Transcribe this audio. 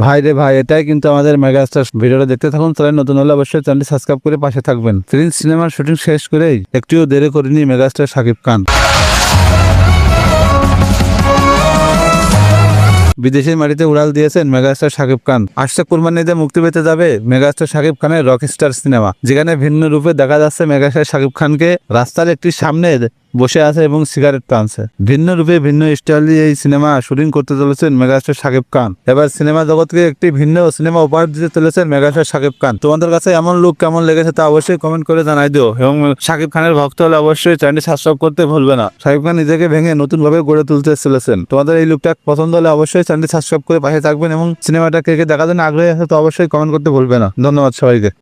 ভাই রে ভাই, এটাই কিন্তু আমাদের মেগাস্টার। ভিডিওটা দেখতে থাকুন, তাহলে নতুন হলে অবশ্যই চ্যানেলটি সাবস্ক্রাইব করে পাশে থাকবেন। প্রিন্স সিনেমার শুটিং শেষ করেই একটিও দেরি করেনি মেগাস্টার শাকিব খান। বিদেশের মাটিতে উড়াল দিয়েছেন মেগাস্টার শাকিব খান। আসছে কুরবানি ঈদে মুক্তি পেতে যাবে মেগাস্টার শাকিব খানের রকস্টার সিনেমা, যেখানে ভিন্ন রূপে দেখা যাচ্ছে মেগাস্টার শাকিব খানকে রাস্তার একটি সামনে বসে আছে এবং সিগারেট টানছে। ভিন্ন রূপে ভিন্ন স্টাইলে এই সিনেমা শুটিং করতে চলেছেন মেগাস্টার শাকিব খান। এবার সিনেমা জগৎকে একটি ভিন্ন সিনেমা উপহার দিতে চলেছেন মেগাস্টার শাকিব খান। তোমাদের কাছে এমন লুক কেমন লেগেছে তা অবশ্যই কমেন্ট করে জানাই দিও, এবং শাকিব খানের ভক্ত হলে অবশ্যই চ্যানেলটি সাবস্ক্রাইব করতে ভুলবে না। শাকিব খান নিজেকে ভেঙে নতুন ভাবে গড়ে তুলতে চলেছেন। তোমাদের এই লুকটা পছন্দ হলে অবশ্যই চ্যানেলটি সাবস্ক্রাইব করে পাশে থাকবেন, এবং সিনেমাটা কে কে দেখার জন্য আগ্রহী আছে তো অবশ্যই কমেন্ট করতে ভুলবে না। ধন্যবাদ সবাইকে।